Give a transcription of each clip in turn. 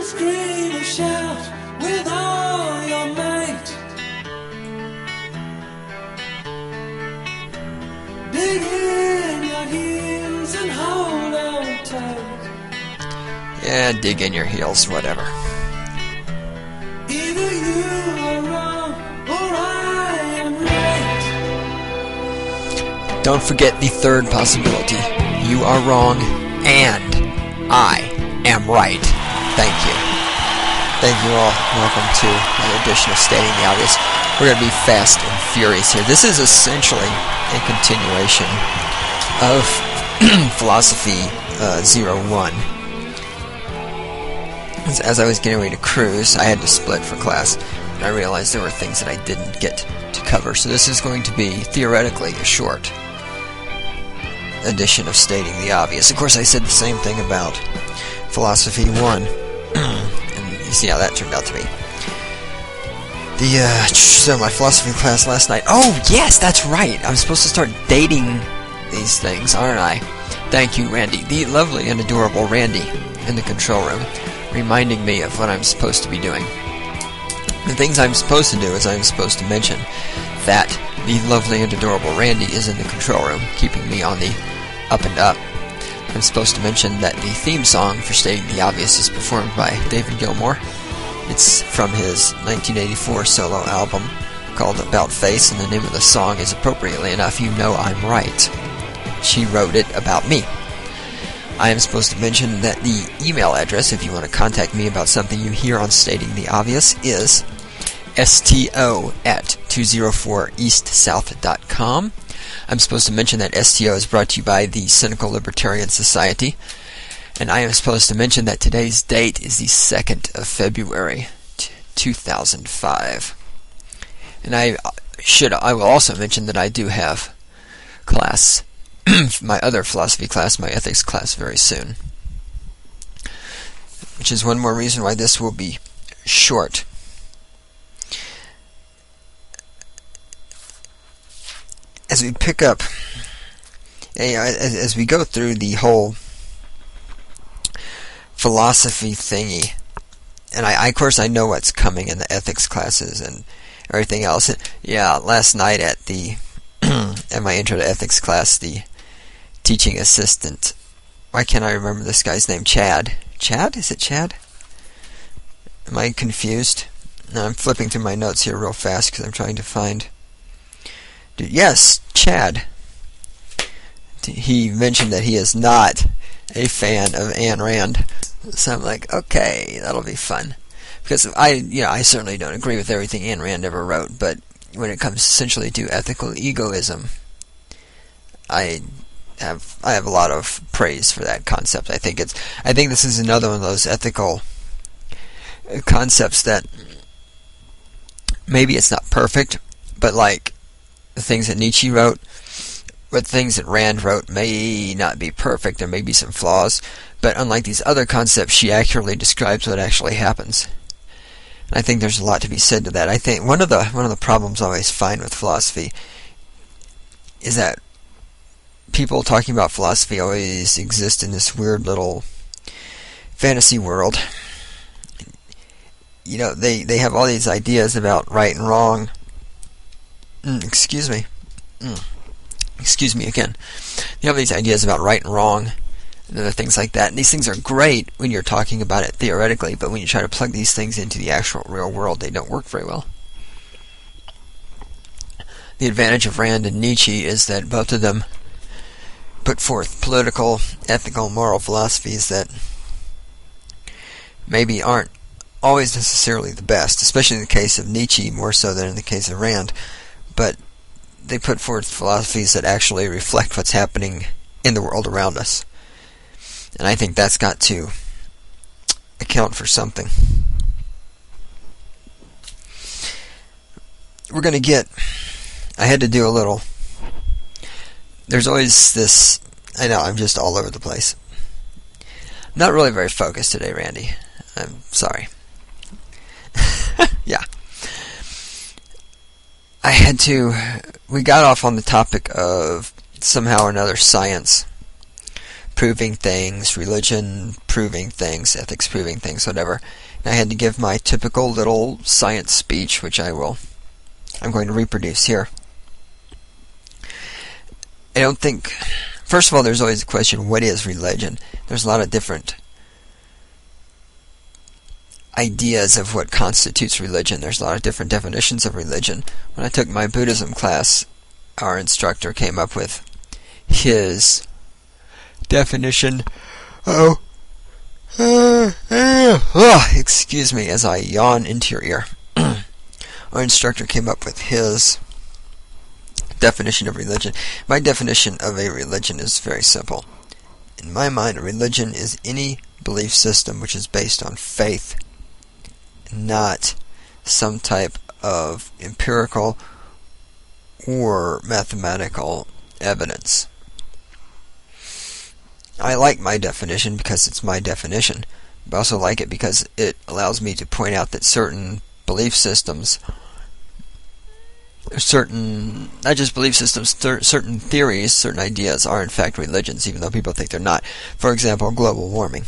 scream and shout with all your might. Dig in your heels and hold on tight. Yeah, dig in your heels, whatever. Either you are wrong or I am right. Don't forget the third possibility. You are wrong and I am right. Thank you. Thank you all. Welcome to the edition of Stating the Obvious. We're going to be fast and furious here. This is essentially a continuation of Philosophy 01. As I was getting ready to cruise, I had to split for class, and I realized there were things that I didn't get to cover. So this is going to be, theoretically, a short edition of Stating the Obvious. Of course, I said the same thing about Philosophy 1, and you see how that turned out to be. So my philosophy class last night, oh yes, that's right, I'm supposed to start dating these things, aren't I? Thank you, Randy, the lovely and adorable Randy in the control room, reminding me of what I'm supposed to be doing. The things I'm supposed to do is I'm supposed to mention that the lovely and adorable Randy is in the control room, keeping me on the up and up. I'm supposed to mention that the theme song for Stating the Obvious is performed by David Gilmour. It's from his 1984 solo album called About Face, and the name of the song is, appropriately enough, You Know I'm Right. She wrote it about me. I am supposed to mention that the email address, if you want to contact me about something you hear on Stating the Obvious, is sto@204eastsouth.com. I'm supposed to mention that STO is brought to you by the Cynical Libertarian Society. And I am supposed to mention that today's date is the 2nd of February, 2005. And I will also mention that I do have class, my other philosophy class, my ethics class, very soon. Which is one more reason why this will be short. As we pick up, as we go through the whole philosophy thingy, and of course I know what's coming in the ethics classes and everything else. Yeah, last night at my intro to ethics class, the teaching assistant, why can't I remember this guy's name? Chad? Is it Chad? Am I confused? No, I'm flipping through my notes here real fast because I'm trying to find. Yes, Chad. He mentioned that he is not a fan of Ayn Rand. So I'm like, okay, that'll be fun. Because I certainly don't agree with everything Ayn Rand ever wrote, but when it comes essentially to ethical egoism, I have a lot of praise for that concept. I think this is another one of those ethical concepts that maybe it's not perfect, but like the things that Nietzsche wrote, but things that Rand wrote may not be perfect. There may be some flaws, but unlike these other concepts, she accurately describes what actually happens. And I think there's a lot to be said to that. I think one of the problems I always find with philosophy is that people talking about philosophy always exist in this weird little fantasy world. You know, they have all these ideas about right and wrong. Excuse me again. You have these ideas about right and wrong and other things like that. And these things are great when you're talking about it theoretically, but when you try to plug these things into the actual real world, they don't work very well. The advantage of Rand and Nietzsche is that both of them put forth political, ethical, moral philosophies that maybe aren't always necessarily the best, especially in the case of Nietzsche more so than in the case of Rand. But they put forth philosophies that actually reflect what's happening in the world around us. And I think that's got to account for something. I had to do a little. There's always this. I know, I'm just all over the place. I'm not really very focused today, Randy. I'm sorry. Yeah. We got off on the topic of somehow or another science proving things, religion proving things, ethics proving things, whatever. And I had to give my typical little science speech, which I'm going to reproduce here. I don't think, first of all, there's always the question, what is religion? There's a lot of different ideas of what constitutes religion. There's a lot of different definitions of religion. When I took my Buddhism class, our instructor came up with his definition. Excuse me as I yawn into your ear. Our instructor came up with his definition of religion. My definition of a religion is very simple. In my mind, a religion is any belief system which is based on faith, not some type of empirical or mathematical evidence. I like my definition because it's my definition. I also like it because it allows me to point out that certain belief systems, not just belief systems, certain theories, certain ideas are in fact religions, even though people think they're not. For example, global warming.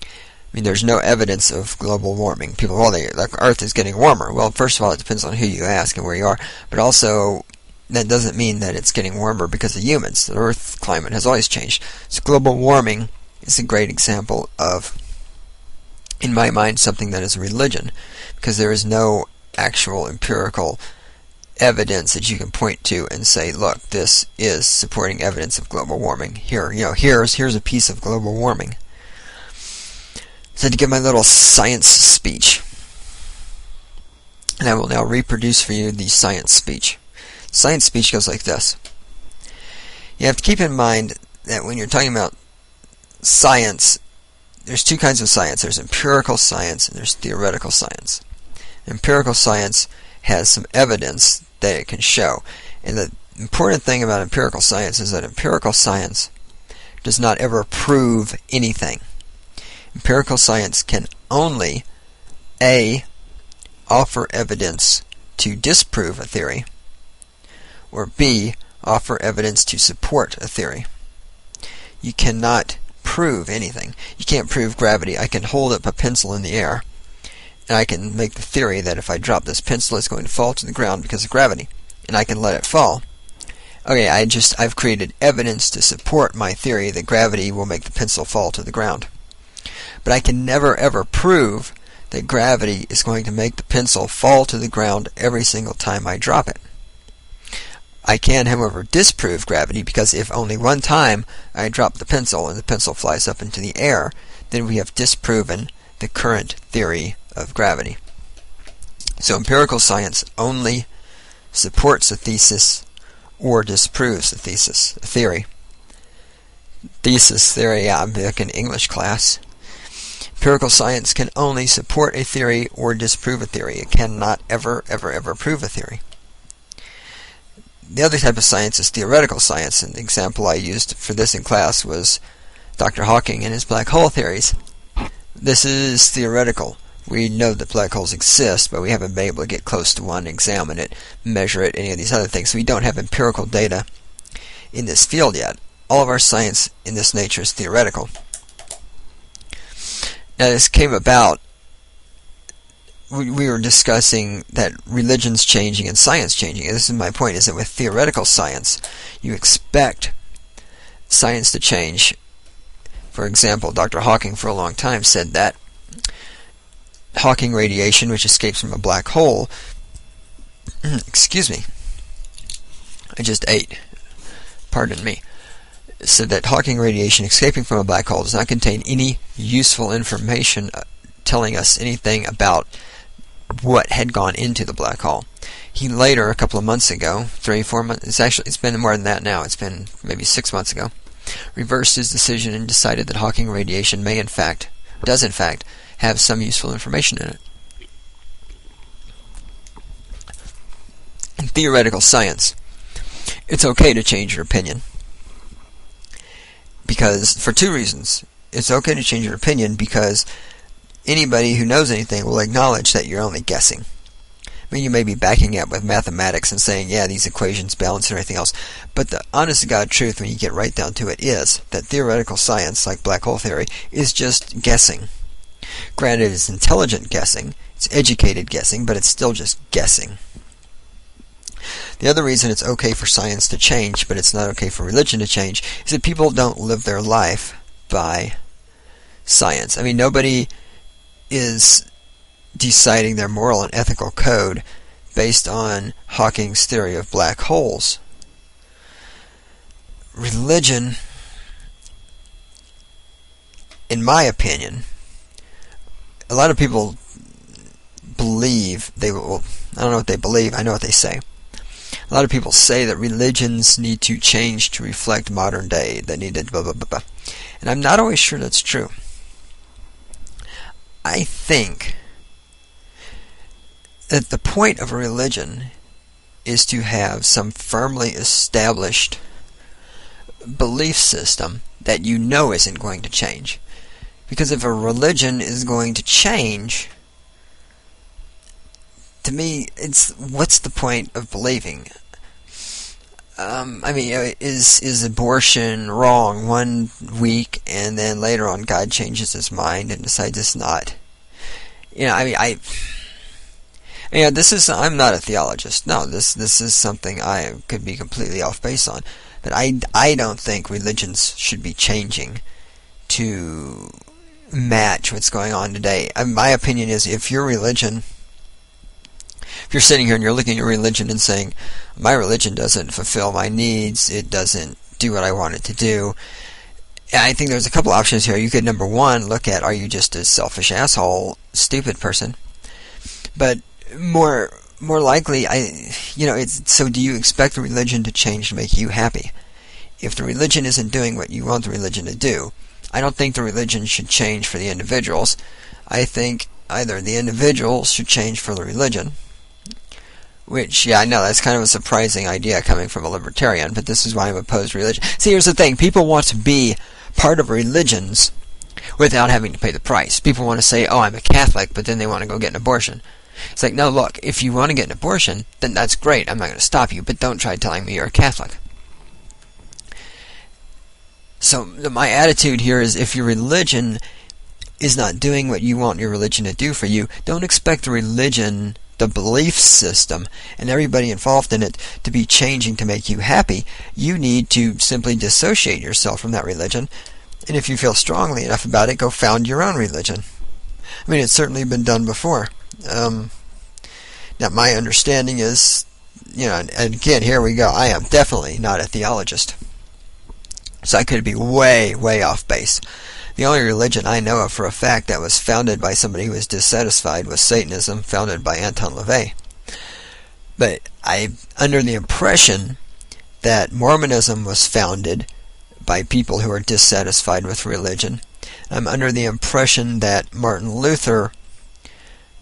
I mean, there's no evidence of global warming. People, the Earth is getting warmer. Well, first of all, it depends on who you ask and where you are. But also, that doesn't mean that it's getting warmer because of humans. The Earth climate has always changed. So global warming is a great example of, in my mind, something that is a religion, because there is no actual empirical evidence that you can point to and say, look, this is supporting evidence of global warming. Here's a piece of global warming. So to give my little science speech, and I will now reproduce for you the science speech. Science speech goes like this. You have to keep in mind that when you're talking about science, there's two kinds of science. There's empirical science and there's theoretical science. Empirical science has some evidence that it can show. And the important thing about empirical science is that empirical science does not ever prove anything. Empirical science can only A, offer evidence to disprove a theory, or B, offer evidence to support a theory. You cannot prove anything. You can't prove gravity. I can hold up a pencil in the air, and I can make the theory that if I drop this pencil, it's going to fall to the ground because of gravity, and I can let it fall. Okay, I've created evidence to support my theory that gravity will make the pencil fall to the ground. But I can never ever prove that gravity is going to make the pencil fall to the ground every single time I drop it. I can, however, disprove gravity, because if only one time I drop the pencil and the pencil flies up into the air, then we have disproven the current theory of gravity. So empirical science only supports a thesis or disproves a theory. Theory, yeah, I'm back in English class. Empirical science can only support a theory or disprove a theory. It cannot ever prove a theory. The other type of science is theoretical science, and the example I used for this in class was Dr. Hawking and his black hole theories. This is theoretical. We know that black holes exist, but we haven't been able to get close to one, examine it, measure it, any of these other things. So we don't have empirical data in this field yet. All of our science in this nature is theoretical. Now this came about, we were discussing that religion's changing and science changing. And this is my point, is that with theoretical science, you expect science to change. For example, Dr. Hawking for a long time said that Hawking radiation, which escapes from a black hole, excuse me, I just ate, pardon me, said that Hawking radiation escaping from a black hole does not contain any useful information telling us anything about what had gone into the black hole. He later, a couple of months ago, 3-4 months, it's been more than that now, it's been maybe 6 months ago, reversed his decision and decided that Hawking radiation does in fact have some useful information in it. In theoretical science, it's okay to change your opinion. Because, for two reasons. It's okay to change your opinion because anybody who knows anything will acknowledge that you're only guessing. I mean, you may be backing it up with mathematics and saying, yeah, these equations balance and everything else. But the honest-to-God truth, when you get right down to it, is that theoretical science, like black hole theory, is just guessing. Granted, it's intelligent guessing, it's educated guessing, but it's still just guessing. The other reason it's okay for science to change, but it's not okay for religion to change, is that people don't live their life by science. I mean, nobody is deciding their moral and ethical code based on Hawking's theory of black holes. Religion, in my opinion, a lot of people believe, I don't know what they believe, I know what they say. A lot of people say that religions need to change to reflect modern day, that need to blah, blah, blah, blah. And I'm not always sure that's true. I think that the point of a religion is to have some firmly established belief system that you know isn't going to change. Because if a religion is going to change, to me, what's the point of believing? I mean, is abortion wrong one week and then later on God changes his mind and decides it's not? I'm not a theologist. No, this is something I could be completely off base on. But I don't think religions should be changing to match what's going on today. My opinion is, if you're sitting here and you're looking at your religion and saying, my religion doesn't fulfill my needs, it doesn't do what I want it to do, I think there's a couple options here. You could, number one, look at, are you just a selfish asshole, stupid person? But more likely, so do you expect the religion to change to make you happy? If the religion isn't doing what you want the religion to do, I don't think the religion should change for the individuals. I think either the individuals should change for the religion, which, yeah, I know, that's kind of a surprising idea coming from a libertarian, but this is why I'm opposed to religion. See, here's the thing. People want to be part of religions without having to pay the price. People want to say, oh, I'm a Catholic, but then they want to go get an abortion. It's like, no, look, if you want to get an abortion, then that's great. I'm not going to stop you, but don't try telling me you're a Catholic. So my attitude here is, if your religion is not doing what you want your religion to do for you, don't expect the religion, the belief system, and everybody involved in it to be changing to make you happy. You need to simply dissociate yourself from that religion, and if you feel strongly enough about it, go found your own religion. I mean, it's certainly been done before. Now, my understanding is, and again, here we go, I am definitely not a theologist, so I could be way, way off base. The only religion I know of for a fact that was founded by somebody who was dissatisfied was Satanism, founded by Anton LaVey. But I'm under the impression that Mormonism was founded by people who are dissatisfied with religion. I'm under the impression that Martin Luther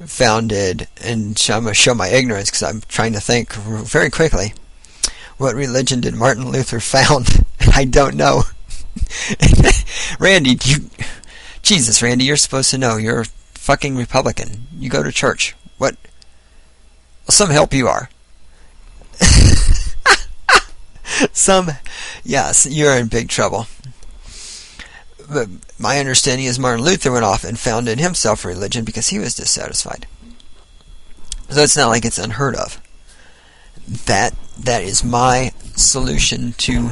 founded, and I'm going to show my ignorance because I'm trying to think very quickly. What religion did Martin Luther found? I don't know. Randy, Jesus, Randy, you're supposed to know. You're a fucking Republican. You go to church. What? Well, some help you are. Yes, you're in big trouble. But my understanding is Martin Luther went off and founded himself a religion because he was dissatisfied. So it's not like it's unheard of. That is my solution to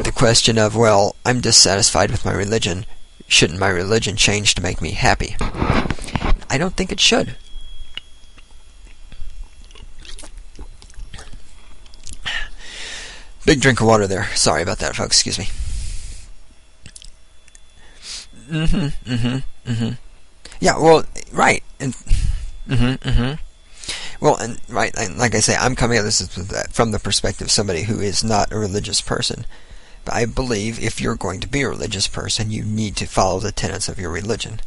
the question of, well, I'm dissatisfied with my religion. Shouldn't my religion change to make me happy? I don't think it should. Big drink of water there. Sorry about that, folks. Excuse me. Yeah, well, right. And, Well, and right, like I say, I'm coming at this from the perspective of somebody who is not a religious person. But I believe if you're going to be a religious person, you need to follow the tenets of your religion.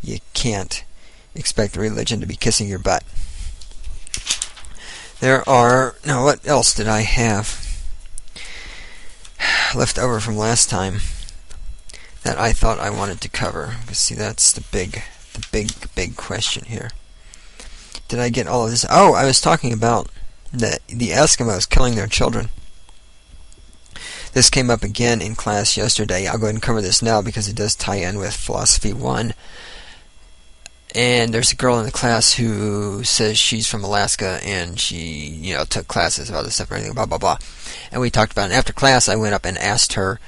You can't expect the religion to be kissing your butt. What else did I have left over from last time that I thought I wanted to cover? Because see, that's the big question here. did I get all of this? Oh, I was talking about the Eskimos killing their children. This came up again in class yesterday. I'll go ahead and cover this now because it does tie in with Philosophy 1. And there's a girl in the class who says she's from Alaska and she, took classes about this stuff and everything, blah, blah, blah. And we talked about it. And after class, I went up and asked her,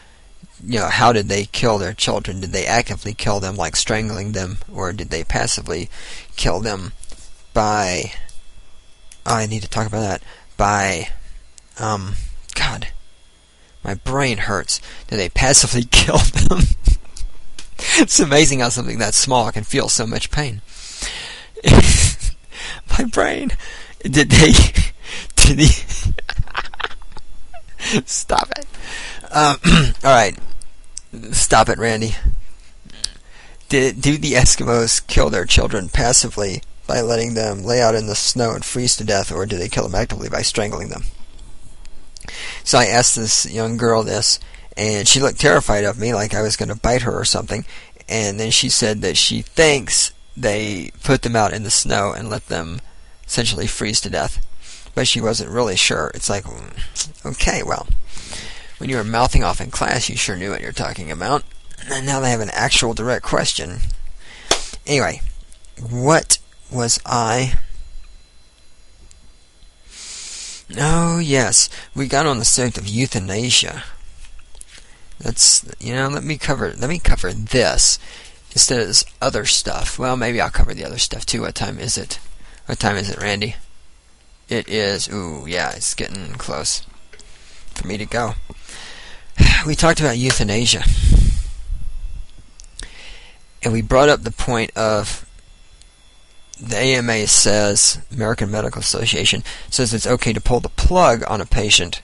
how did they kill their children? Did they actively kill them, like strangling them, or did they passively kill them by... Oh, I need to talk about that. By, God, my brain hurts. Did they passively kill them? It's amazing how something that small can feel so much pain. My brain. Did they... Stop it. Alright. Stop it, Randy. Do the Eskimos kill their children passively by letting them lay out in the snow and freeze to death, or do they kill them actively by strangling them? So I asked this young girl this, and she looked terrified of me, like I was going to bite her or something. And then she said that she thinks they put them out in the snow and let them essentially freeze to death. But she wasn't really sure. It's like, okay, well, when you were mouthing off in class, you sure knew what you're talking about. And now they have an actual direct question. Anyway, what was I... Oh, yes, we got on the subject of euthanasia. That's, let me cover this instead of this other stuff. Well, maybe I'll cover the other stuff too. What time is it? What time is it, Randy? It is, it's getting close for me to go. We talked about euthanasia. And we brought up the point of the AMA says, American Medical Association, says it's okay to pull the plug on a patient,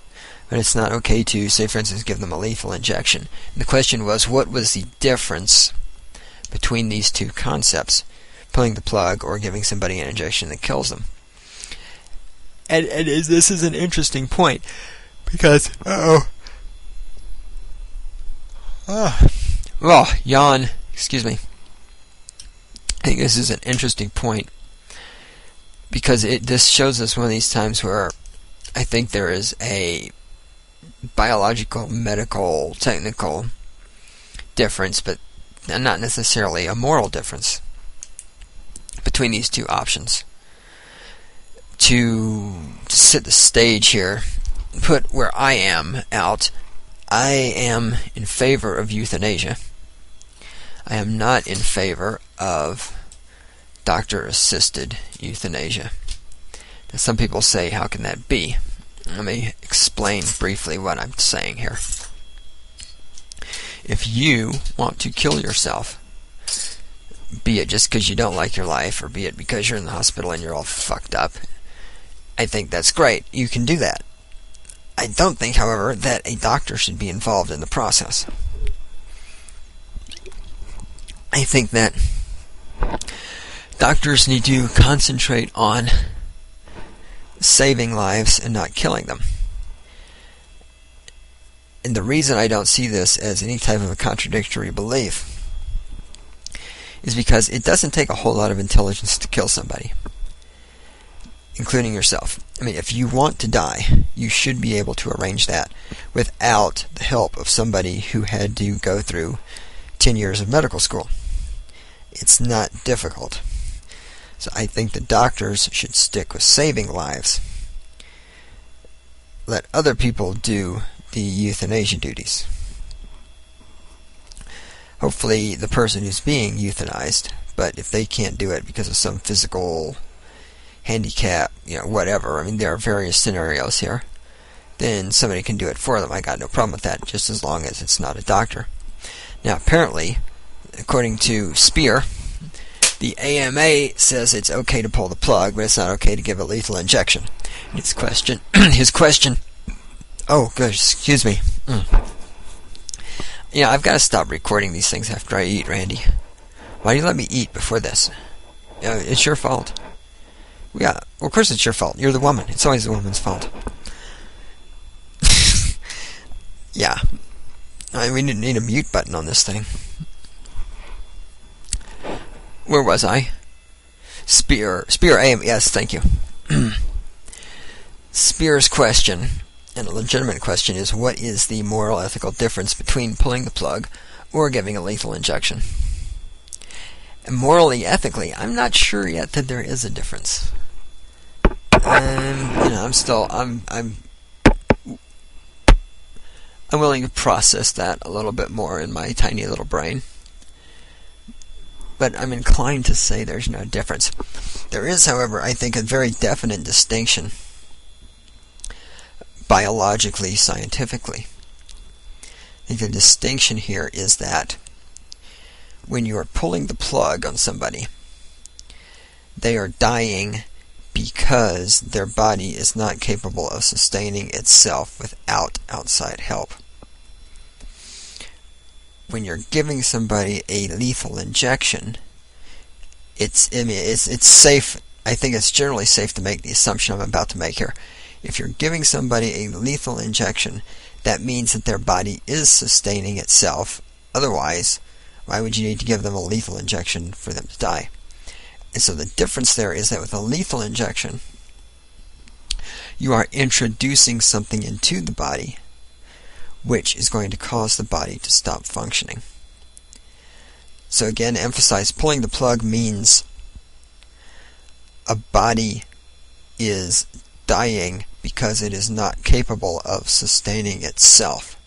but it's not okay to, say for instance, give them a lethal injection. And the question was, what was the difference between these two concepts, pulling the plug or giving somebody an injection that kills them? And this is an interesting point, because, yawn, excuse me. I think this is an interesting point, because this shows us one of these times where I think there is a biological, medical, technical difference, but not necessarily a moral difference between these two options. To set the stage here, put where I am out, I am in favor of euthanasia. I am not in favor of doctor-assisted euthanasia. Now, some people say, how can that be? Let me explain briefly what I'm saying here. If you want to kill yourself, be it just because you don't like your life, or be it because you're in the hospital and you're all fucked up, I think that's great. You can do that. I don't think, however, that a doctor should be involved in the process. I think that doctors need to concentrate on saving lives and not killing them. And the reason I don't see this as any type of a contradictory belief is because it doesn't take a whole lot of intelligence to kill somebody, including yourself. I mean, if you want to die, you should be able to arrange that without the help of somebody who had to go through 10 years of medical school. It's not difficult. So I think the doctors should stick with saving lives. Let other people do the euthanasia duties. Hopefully the person who's being euthanized, but if they can't do it because of some physical handicap, whatever, I mean, there are various scenarios here, then somebody can do it for them. I got no problem with that, just as long as it's not a doctor. Now, apparently, according to Spear, the AMA says it's okay to pull the plug, but it's not okay to give a lethal injection. His question, oh, good, excuse me. I've got to stop recording these things after I eat, Randy. Why do you let me eat before this? It's your fault. Yeah, well, of course it's your fault. You're the woman. It's always the woman's fault. Yeah. We need a mute button on this thing. Where was I? Spear AM, yes, thank you. Spear's question, and a legitimate question, is what is the moral ethical difference between pulling the plug or giving a lethal injection? And morally, ethically, I'm not sure yet that there is a difference. I'm willing to process that a little bit more in my tiny little brain. But I'm inclined to say there's no difference. There is, however, I think, a very definite distinction, biologically, scientifically. I think the distinction here is that when you are pulling the plug on somebody, they are dying because their body is not capable of sustaining itself without outside help. When you're giving somebody a lethal injection, it's safe. I think it's generally safe to make the assumption I'm about to make here. If you're giving somebody a lethal injection, that means that their body is sustaining itself. Otherwise, why would you need to give them a lethal injection for them to die? And so the difference there is that with a lethal injection, you are introducing something into the body which is going to cause the body to stop functioning. So again, emphasize, pulling the plug means a body is dying because it is not capable of sustaining itself.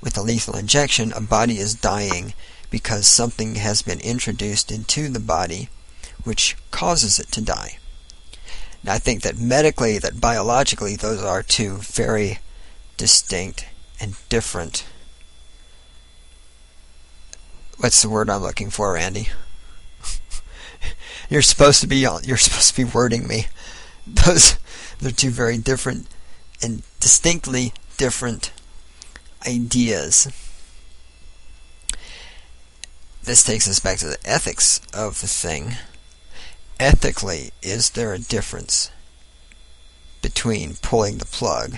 With a lethal injection, a body is dying because something has been introduced into the body which causes it to die. Now, I think that medically, that biologically, those are two very distinct and different. What's the word I'm looking for, Randy? You're supposed to be wording me. They're two very different and distinctly different ideas. This takes us back to the ethics of the thing. Ethically, is there a difference between pulling the plug?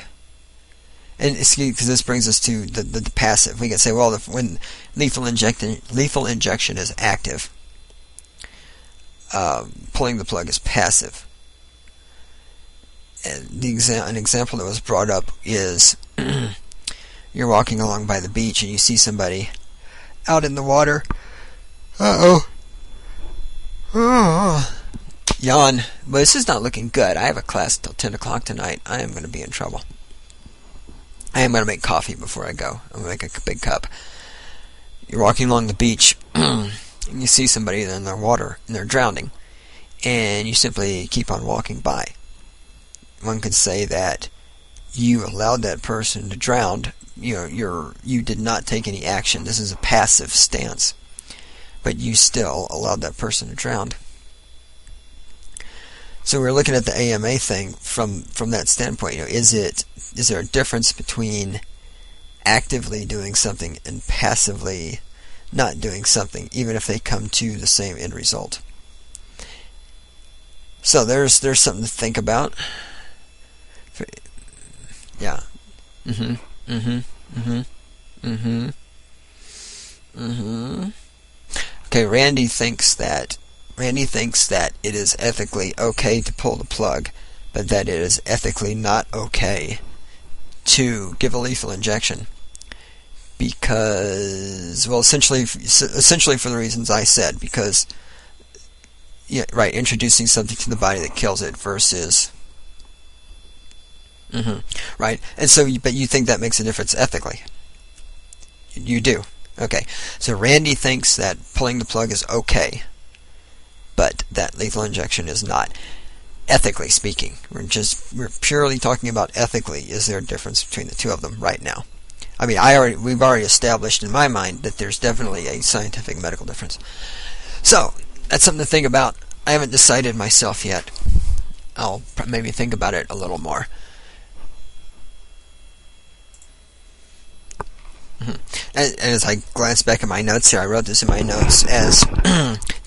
And because this brings us to the passive. We can say, well, when lethal injection is active, pulling the plug is passive. And an example that was brought up is you're walking along by the beach and you see somebody out in the water. Oh, yawn. But this is not looking good. I have a class till 10 o'clock tonight. I am going to be in trouble. I am going to make coffee before I go. I'm going to make a big cup. You're walking along the beach and you see somebody in the water and they're drowning, and you simply keep on walking by. One could say that you allowed that person to drown. You did not take any action. This is a passive stance, but you still allowed that person to drown. So we're looking at the AMA thing from that standpoint. Is there a difference between actively doing something and passively not doing something, even if they come to the same end result? So there's something to think about. Yeah. Okay, Randy thinks that it is ethically okay to pull the plug, but that it is ethically not okay to give a lethal injection, because, well, essentially for the reasons I said, because, yeah, right, introducing something to the body that kills it versus, right, and so, but you think that makes a difference ethically? You do. Okay, so Randy thinks that pulling the plug is okay, but that lethal injection is not. Ethically speaking, we're purely talking about ethically. Is there a difference between the two of them right now? I mean, we've already established in my mind that there's definitely a scientific medical difference. So that's something to think about. I haven't decided myself yet. I'll maybe think about it a little more. And as I glance back at my notes here, I wrote this in my notes as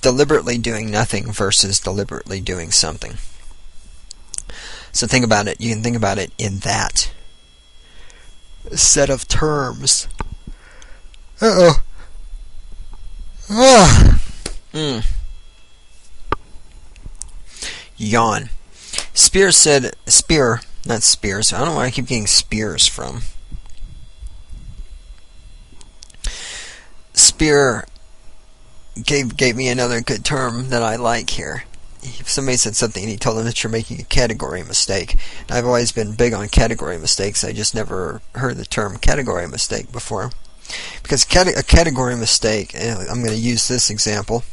deliberately doing nothing versus deliberately doing something. So think about it. You can think about it in that set of terms. yawn. Not Spears. I don't know where I keep getting Spears from. Spear gave me another good term that I like here. If somebody said something and he told them that you're making a category mistake. And I've always been big on category mistakes. I just never heard the term category mistake before. Because a category mistake, and I'm going to use this example.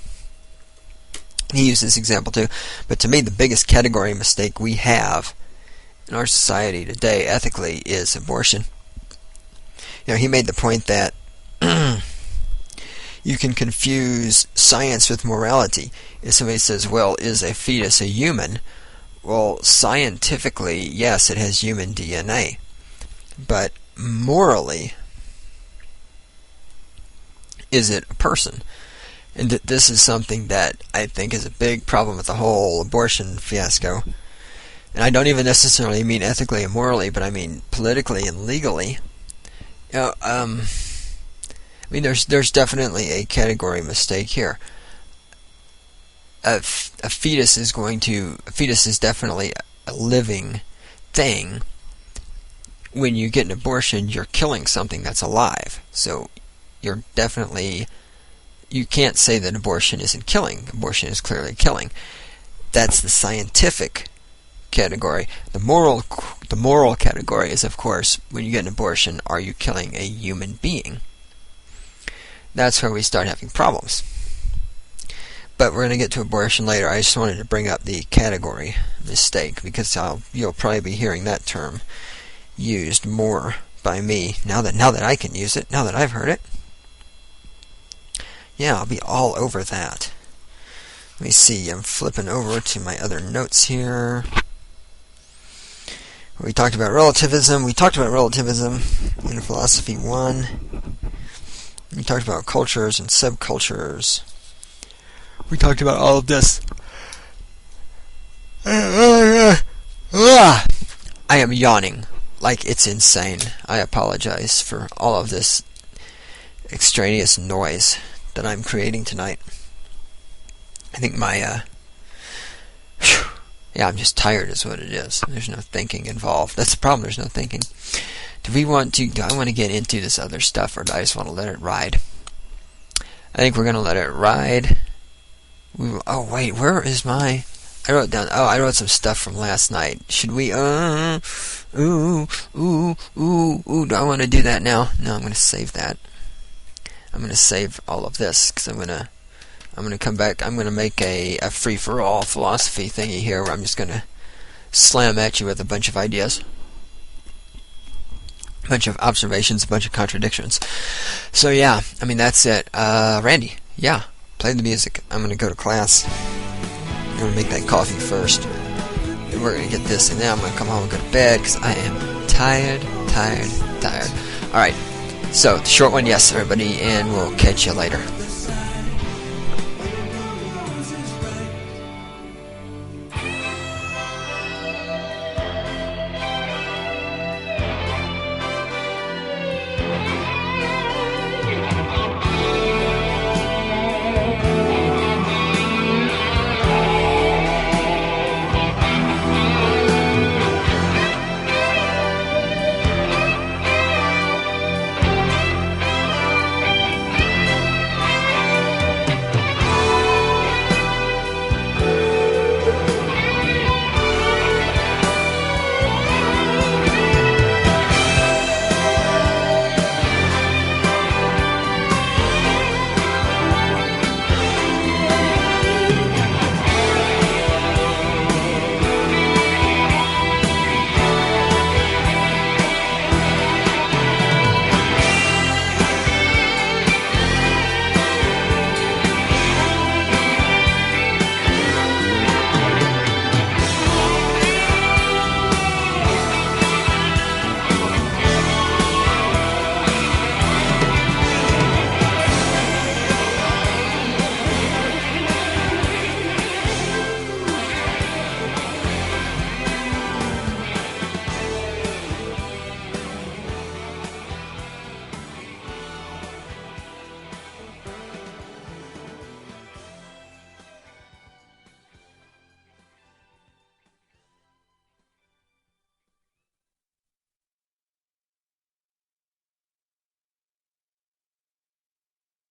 He used this example too. But to me, the biggest category mistake we have in our society today, ethically, is abortion. He made the point that you can confuse science with morality. If somebody says, well, is a fetus a human? Well, scientifically, yes, it has human DNA. But morally, is it a person? And this is something that I think is a big problem with the whole abortion fiasco. And I don't even necessarily mean ethically and morally, but I mean politically and legally. There's definitely a category mistake here. A fetus is definitely a living thing. When you get an abortion, you're killing something that's alive. So you can't say that abortion isn't killing. Abortion is clearly killing. That's the scientific category. The moral category is, of course, when you get an abortion, are you killing a human being? That's where we start having problems. But we're going to get to abortion later. I just wanted to bring up the category mistake because you'll probably be hearing that term used more by me now that I can use it, now that I've heard it. Yeah, I'll be all over that. Let me see, I'm flipping over to my other notes here. We talked about relativism. We talked about relativism in Philosophy 1. We talked about cultures and subcultures. We talked about all of this. I am yawning like it's insane. I apologize for all of this extraneous noise that I'm creating tonight. I think I'm just tired is what it is. There's no thinking involved. That's the problem, there's no thinking. Do I want to get into this other stuff, or do I just want to let it ride? I think we're going to let it ride. Oh, wait, where is my... I wrote some stuff from last night. Should we... do I want to do that now? No, I'm going to save that. I'm going to save all of this, because I'm going to come back. I'm going to make a free-for-all philosophy thingy here, where I'm just going to slam at you with a bunch of ideas. A bunch of observations, a bunch of contradictions. So yeah, that's it. Randy, yeah, play the music. I'm going to go to class. I'm going to make that coffee first. And we're going to get this, and then I'm going to come home and go to bed, because I am tired. Alright, so, short one, yes, everybody, and we'll catch you later.